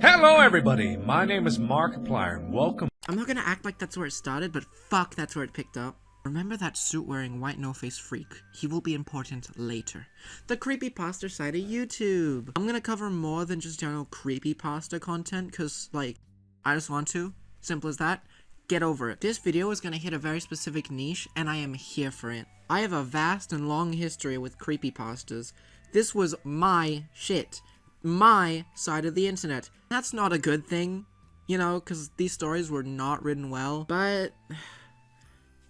Hello everybody, my name is Markiplier and welcome. I'm not gonna act like that's where it started, but fuck, that's where it picked up. Remember that suit-wearing white no-face freak? He will be important later. The Creepypasta side of YouTube. I'm gonna cover more than just general creepypasta content, cause, like, I just want to. Simple as that. Get over it. This video is gonna hit a very specific niche, and I am here for it. I have a vast and long history with creepypastas. This was my shit. My side of the internet. That's not a good thing, you know, cause these stories were not written well, but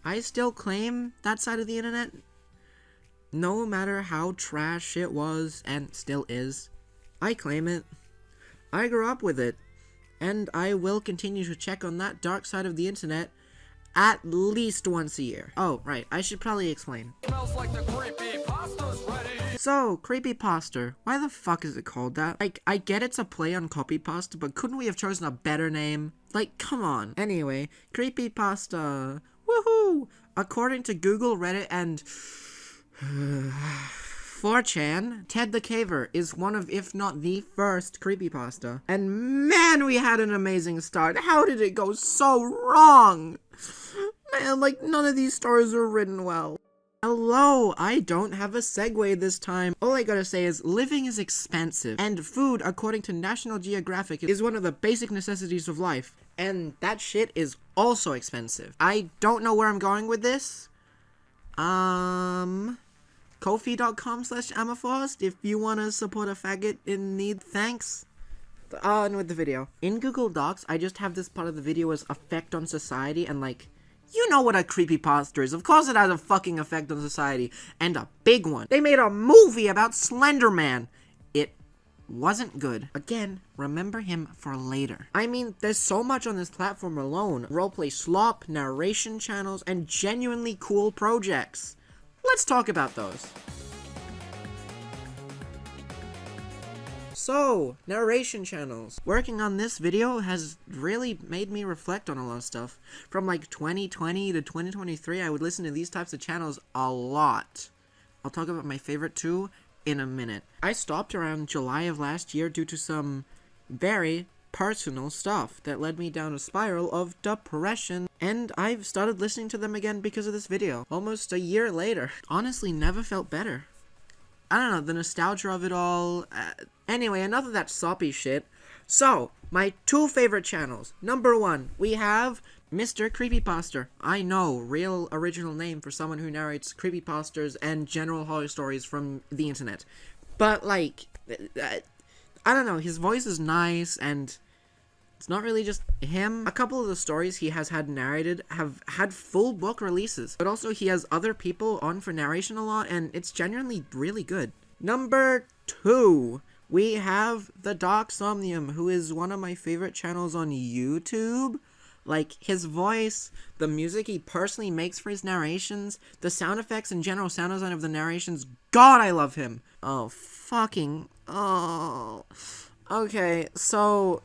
I still claim that side of the internet, no matter how trash it was, and still is. I claim it. I grew up with it, and I will continue to check on that dark side of the internet at least once a year. Oh, right, I should probably explain. Smells like the creepypasta's ready. So, creepypasta, why the fuck is it called that? Like, I get it's a play on copypasta, but couldn't we have chosen a better name? Like, come on. Anyway, creepypasta. Woohoo! According to Google, Reddit, and 4chan, Ted the Caver is one of, if not the first creepypasta. And man, we had an amazing start. How did it go so wrong? Man, like, none of these stories were written well. Hello, I don't have a segue this time. All I gotta say is living is expensive, and food, according to National Geographic, is one of the basic necessities of life. And that shit is also expensive. I don't know where I'm going with this. Ko-fi.com/Amefaust if you wanna support a faggot in need, thanks. On with the video. In Google Docs, I just have this part of the video as effect on society, and like, you know what a creepypasta is. Of course it has a fucking effect on society. And a big one. They made a movie about Slenderman. It wasn't good. Again, remember him for later. I mean, there's so much on this platform alone. Roleplay slop, narration channels, and genuinely cool projects. Let's talk about those. So, narration channels. Working on this video has really made me reflect on a lot of stuff. From like 2020 to 2023, I would listen to these types of channels a lot. I'll talk about my favorite two in a minute. I stopped around July of last year due to some very personal stuff that led me down a spiral of depression, and I've started listening to them again because of this video. Almost a year later. Honestly, never felt better. I don't know, the nostalgia of it all. Anyway, enough of that soppy shit. So, my two favorite channels. Number one, we have Mr. Creepypasta. I know, real original name for someone who narrates creepypastas and general horror stories from the internet. But, like, I don't know, his voice is nice, and it's not really just him. A couple of the stories he has had narrated have had full book releases, but also he has other people on for narration a lot, and it's genuinely really good. Number two, we have the Dark Somnium, who is one of my favorite channels on YouTube. Like, his voice, the music he personally makes for his narrations, the sound effects and general sound design of the narrations. God, I love him. Oh, fucking, oh. Okay, so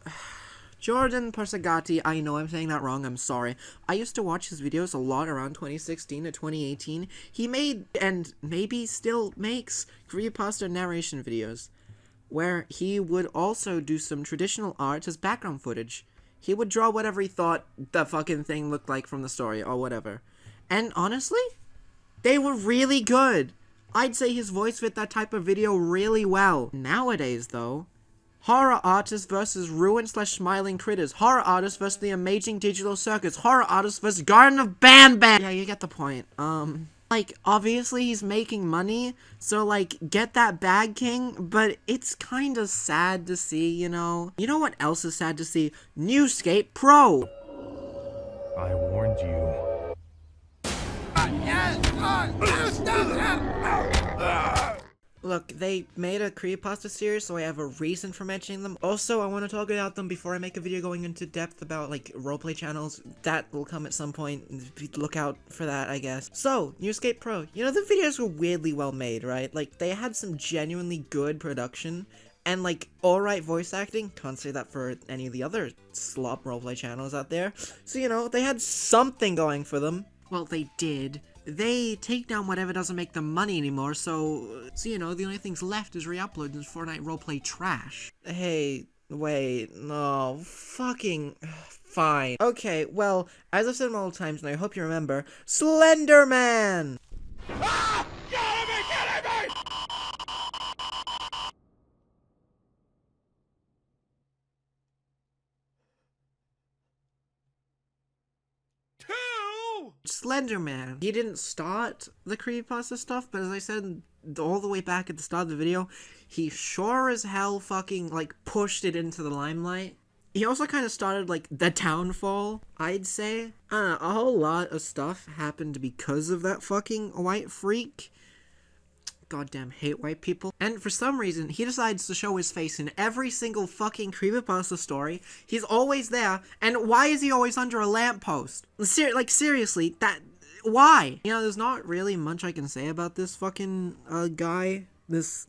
Jordan Persagati, I know I'm saying that wrong, I'm sorry. I used to watch his videos a lot around 2016 to 2018. He made, and maybe still makes, creepypasta narration videos, where he would also do some traditional art as background footage. He would draw whatever he thought the fucking thing looked like from the story, or whatever. And honestly, they were really good. I'd say his voice fit that type of video really well. Nowadays, though, horror artists versus ruin/smiling critters. Horror artists versus the amazing digital circus. Horror artists versus Garden of Bam Bam. Yeah, you get the point. Like, obviously he's making money, so, like, get that bag, king, but it's kind of sad to see, you know? You know what else is sad to see? Newscape Pro! I warned you. Look, they made a creepypasta series, so I have a reason for mentioning them. Also, I want to talk about them before I make a video going into depth about, like, roleplay channels. That will come at some point. Look out for that, I guess. So, Newscape Pro. You know, the videos were weirdly well made, right? Like, they had some genuinely good production, and, like, alright voice acting. Can't say that for any of the other slop roleplay channels out there. So, you know, they had something going for them. Well, they did. They take down whatever doesn't make them money anymore, so you know, the only things left is re-uploads and Fortnite roleplay trash. Hey, Wait, no, fucking... Fine. Okay, well, as I've said multiple times, and I hope you remember, Slenderman! Ah! You gotta be kidding me! Slenderman. He didn't start the creepypasta stuff, but as I said all the way back at the start of the video, he sure as hell fucking, like, pushed it into the limelight. He also kind of started, like, the downfall, I'd say. I don't know, a whole lot of stuff happened because of that fucking white freak. Goddamn hate white people. And for some reason, he decides to show his face in every single fucking creepypasta story. He's always there, and why is he always under a lamppost? Like, seriously, why? You know, there's not really much I can say about this fucking, guy. This,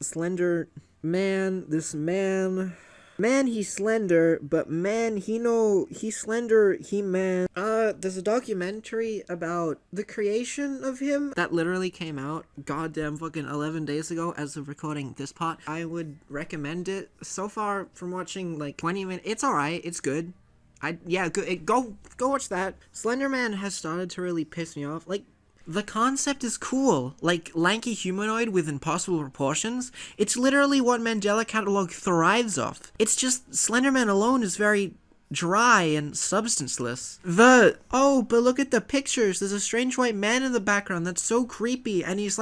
slender man, this man... Man, he's slender, but man, he's slender, man. There's a documentary about the creation of him that literally came out goddamn fucking 11 days ago as of recording this part. I would recommend it. So far, from watching, like, 20 minutes, it's alright, it's good. Go watch that. Slenderman has started to really piss me off. Like, the concept is cool, like lanky humanoid with impossible proportions. It's literally what Mandela Catalog thrives off. It's just Slenderman alone is very dry and substanceless. Oh, but look at the pictures. There's a strange white man in the background that's so creepy, and he's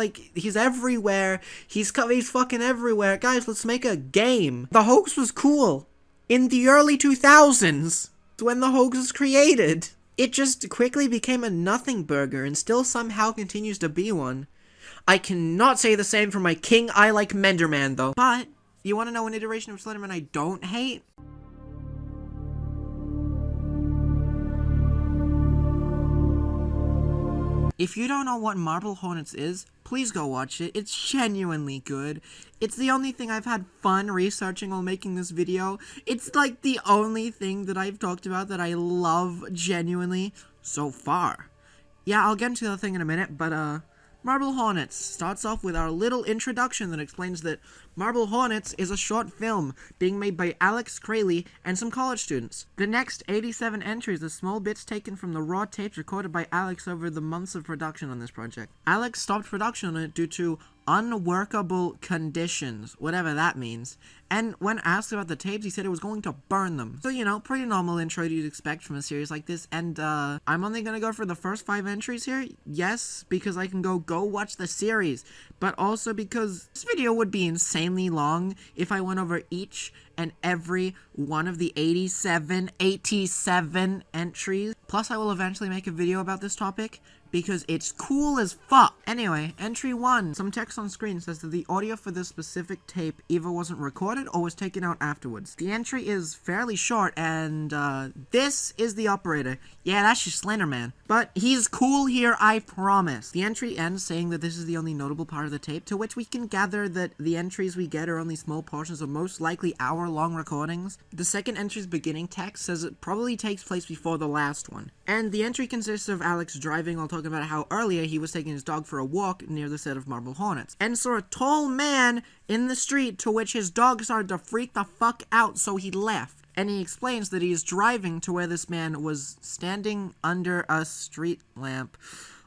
everywhere. He's fucking everywhere. Guys, let's make a game. The hoax was cool in the early 2000s when the hoax was created. It just quickly became a nothing burger and still somehow continues to be one. I cannot say the same for my King I Like Menderman though. But, you wanna know an iteration of Slenderman I don't hate? If you don't know what Marble Hornets is, please go watch it. It's genuinely good. It's the only thing I've had fun researching while making this video. It's like the only thing that I've talked about that I love genuinely so far. Yeah, I'll get into the other thing in a minute, but Marble Hornets starts off with our little introduction that explains that Marble Hornets is a short film being made by Alex Crayley and some college students. The next 87 entries are small bits taken from the raw tapes recorded by Alex over the months of production on this project. Alex stopped production on it due to unworkable conditions, whatever that means. And when asked about the tapes, he said it was going to burn them. So, you know, pretty normal intro you'd expect from a series like this. And, I'm only gonna go for the first 5 entries here. Yes, because I can go watch the series. But also because this video would be insanely long if I went over each and every one of the 87 entries. Plus, I will eventually make a video about this topic, because it's cool as fuck. Anyway, entry 1. Some text on screen says that the audio for this specific tape either wasn't recorded or was taken out afterwards. The entry is fairly short, and this is the operator. Yeah, that's just Slenderman. But he's cool here, I promise. The entry ends saying that this is the only notable part of the tape, to which we can gather that the entries we get are only small portions of most likely hour-long recordings. The second entry's beginning text says it probably takes place before the last one. And the entry consists of Alex driving while talking about how earlier he was taking his dog for a walk near the set of Marble Hornets, and saw a tall man in the street, to which his dog started to freak the fuck out, so he left. And he explains that he is driving to where this man was standing under a street lamp.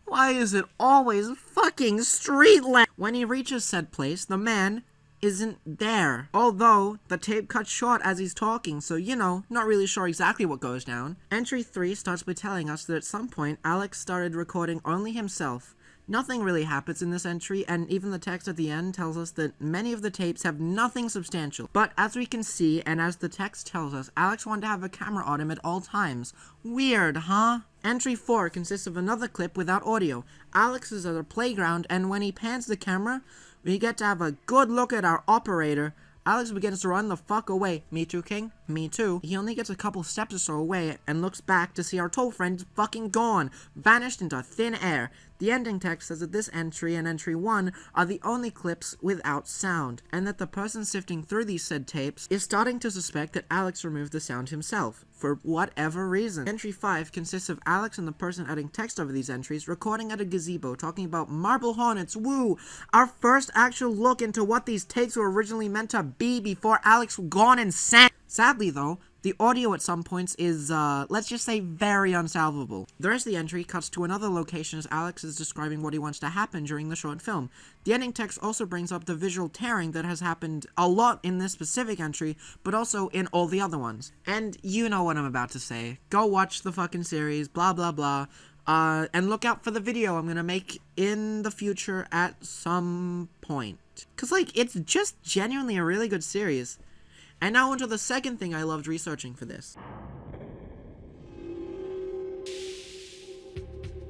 Why is it always a fucking street lamp? When he reaches said place, the man isn't there. Although, the tape cuts short as he's talking, so, you know, not really sure exactly what goes down. Entry 3 starts by telling us that at some point, Alex started recording only himself. Nothing really happens in this entry, and even the text at the end tells us that many of the tapes have nothing substantial. But as we can see, and as the text tells us, Alex wanted to have a camera on him at all times. Weird, huh? Entry 4 consists of another clip without audio. Alex is at a playground, and when he pans the camera, we get to have a good look at our operator. Alex begins to run the fuck away. Me too, King? Me too. He only gets a couple steps or so away and looks back to see our tall friend fucking gone, vanished into thin air. The ending text says that this entry and entry 1 are the only clips without sound, and that the person sifting through these said tapes is starting to suspect that Alex removed the sound himself, for whatever reason. Entry 5 consists of Alex and the person adding text over these entries recording at a gazebo talking about marble hornets, woo! Our first actual look into what these takes were originally meant to be before Alex gone insane. Sadly though, the audio at some points is, let's just say very unsalvable. The rest of the entry cuts to another location as Alex is describing what he wants to happen during the short film. The ending text also brings up the visual tearing that has happened a lot in this specific entry, but also in all the other ones. And you know what I'm about to say. Go watch the fucking series, blah blah blah. And look out for the video I'm gonna make in the future at some point. Cause like, it's just genuinely a really good series. And now onto the second thing I loved researching for this.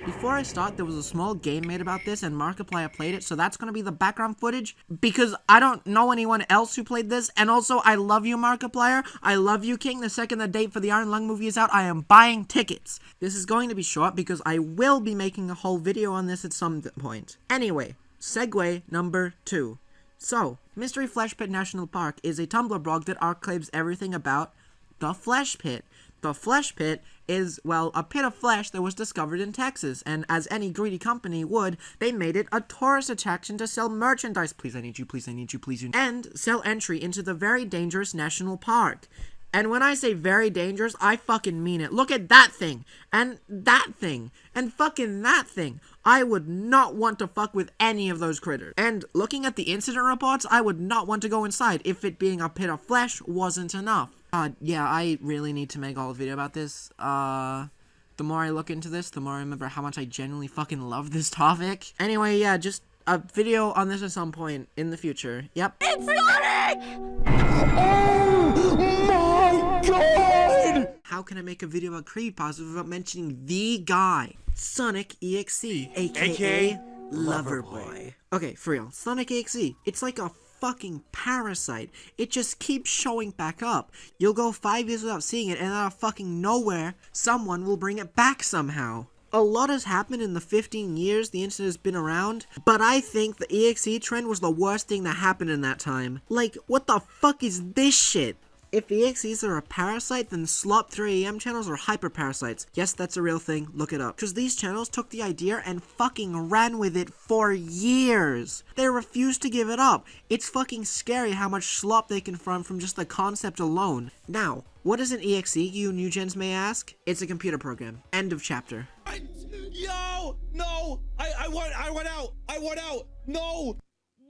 Before I start, there was a small game made about this and Markiplier played it, so that's gonna be the background footage because I don't know anyone else who played this, and also I love you, Markiplier. I love you, King. The second the date for the Iron Lung movie is out, I am buying tickets. This is going to be short because I will be making a whole video on this at some point. Anyway, segue number 2. So, Mystery Flesh Pit National Park is a Tumblr blog that archives everything about the Flesh Pit. The Flesh Pit is, well, a pit of flesh that was discovered in Texas, and as any greedy company would, they made it a tourist attraction to sell merchandise, please I need you, please I need you, please you, and sell entry into the very dangerous national park. And when I say very dangerous, I fucking mean it. Look at that thing, and that thing, and fucking that thing. I would not want to fuck with any of those critters. And looking at the incident reports, I would not want to go inside if it being a pit of flesh wasn't enough. Yeah, I really need to make all a video about this. The more I look into this, the more I remember how much I genuinely fucking love this topic. Anyway, yeah, just a video on this at some point in the future. Yep. It's Sonic! Oh my god! How can I make a video about creepypastas without mentioning the guy? Sonic EXE, aka Loverboy. Okay, for real, Sonic EXE, it's like a fucking parasite. It just keeps showing back up. You'll go 5 years without seeing it, and out of fucking nowhere, someone will bring it back somehow. A lot has happened in the 15 years the internet has been around, but I think the EXE trend was the worst thing that happened in that time. Like, what the fuck is this shit? If EXEs are a parasite, then SLOP 3AM channels are hyperparasites. Yes, that's a real thing, look it up. Because these channels took the idea and fucking ran with it for years. They refused to give it up. It's fucking scary how much slop they can farm from just the concept alone. Now, what is an EXE, you new gens may ask? It's a computer program. End of chapter. Yo! No! I want out! No!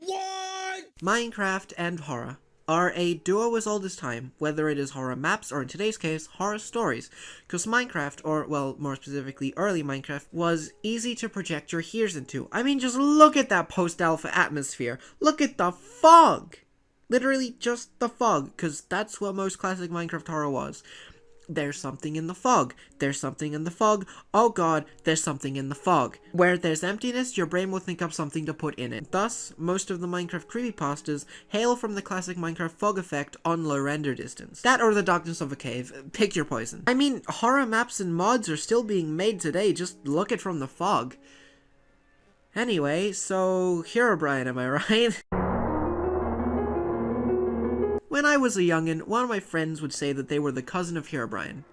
What? Minecraft and horror are a duo as old as time, whether it is horror maps or in today's case, horror stories. Because Minecraft, or well, more specifically early Minecraft, was easy to project your ears into. I mean, just look at that post-alpha atmosphere. Look at the fog! Literally just the fog, because that's what most classic Minecraft horror was. There's something in the fog. There's something in the fog. Oh god, there's something in the fog. Where there's emptiness, your brain will think up something to put in it. Thus, most of the Minecraft creepypastas hail from the classic Minecraft fog effect on low render distance. That or the darkness of a cave. Pick your poison. I mean, horror maps and mods are still being made today, just look at from the fog. Anyway, so Herobrine, am I right? When I was a youngin', one of my friends would say that they were the cousin of Herobrine.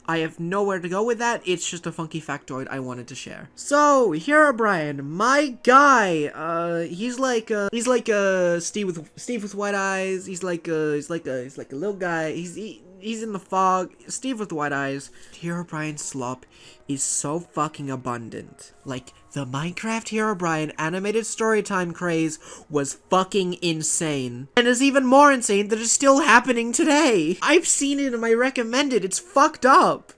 I have nowhere to go with that, it's just a funky factoid I wanted to share. So, Herobrine, my guy, he's like Steve with white eyes, he's like a little guy, he's in the fog, Steve with white eyes. Herobrine's slop is so fucking abundant. Like, the Minecraft Herobrine animated storytime craze was fucking insane. And is even more insane that it's still happening today. I've seen it in my recommended, it's fucked up.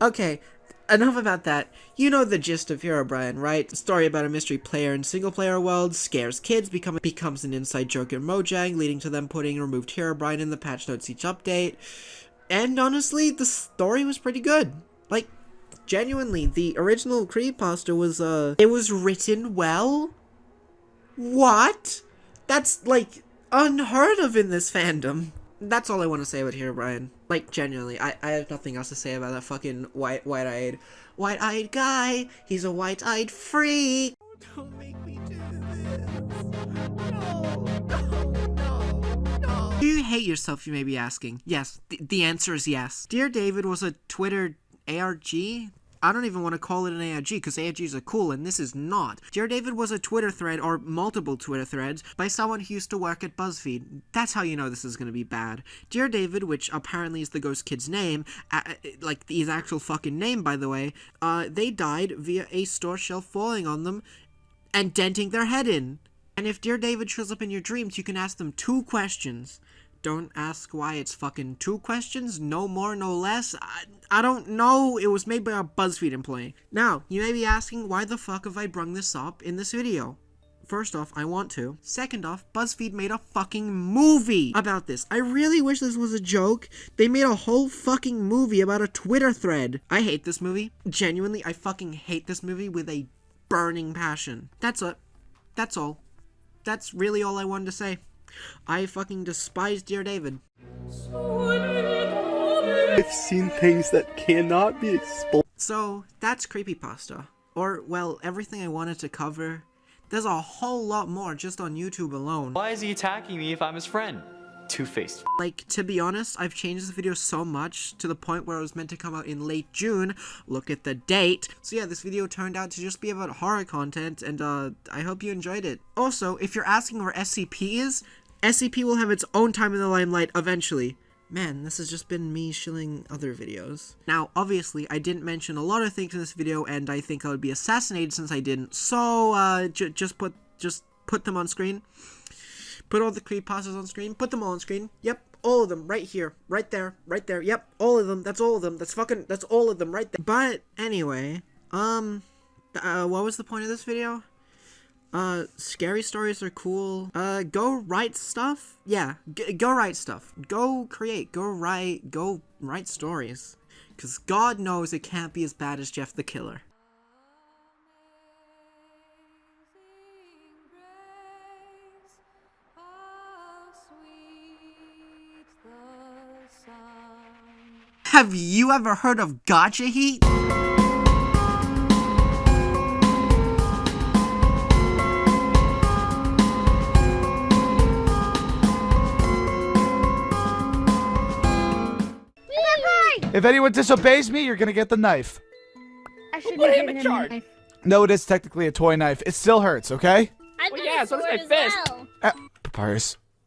Okay, enough about that. You know the gist of Herobrine, right? The story about a mystery player in single-player worlds, scares kids, becomes an inside joke in Mojang, leading to them putting removed Herobrine in the patch notes each update. And honestly, the story was pretty good. Like, genuinely, the original creepypasta was, it was written well? What? That's, like, unheard of in this fandom. That's all I want to say about Herobrine. Like, genuinely, I have nothing else to say about that fucking white-eyed guy. He's a white-eyed freak. Don't make me do this. No. Do you hate yourself, you may be asking? Yes, the answer is yes. Dear David was a Twitter ARG? I don't even want to call it an ARG because ARGs are cool and this is not. Dear David was a Twitter thread or multiple Twitter threads by someone who used to work at BuzzFeed. That's how you know this is going to be bad. Dear David, which apparently is the ghost kid's name, like his actual fucking name by the way, they died via a store shelf falling on them and denting their head in. And if Dear David shows up in your dreams, you can ask them 2 questions. Don't ask why it's fucking 2 questions, no more, no less. I don't know, it was made by a BuzzFeed employee. Now, you may be asking why the fuck have I brung this up in this video? First off, I want to. Second off, BuzzFeed made a fucking movie about this. I really wish this was a joke. They made a whole fucking movie about a Twitter thread. I hate this movie. Genuinely, I fucking hate this movie with a burning passion. That's it. That's all. That's really all I wanted to say. I fucking despise Dear David. I've seen things that cannot be explained. So, that's Creepypasta. Or, well, everything I wanted to cover. There's a whole lot more just on YouTube alone. Why is he attacking me if I'm his friend? Two-faced. Like, to be honest, I've changed this video so much to the point where it was meant to come out in late June. Look at the date. So yeah, this video turned out to just be about horror content, and I hope you enjoyed it. Also, if you're asking where SCP is, SCP will have its own time in the limelight eventually. Man, this has just been me shilling other videos. Now, obviously, I didn't mention a lot of things in this video, and I think I would be assassinated since I didn't. So, just put them on screen. Put all the creepypastas on screen. Put them all on screen. Yep, all of them, right here, right there, right there. Yep, all of them. That's all of them. That's all of them right there. But anyway, what was the point of this video? Scary stories are cool. Go write stuff. Yeah, go write stuff. Go create. Go write stories. Cause God knows it can't be as bad as Jeff the Killer. Have you ever heard of Gotcha Heat? If anyone disobeys me, you're gonna get the knife. I should have given him a knife. No, it is technically a toy knife. It still hurts, okay? I've Well, yeah, so does my fist. Papyrus.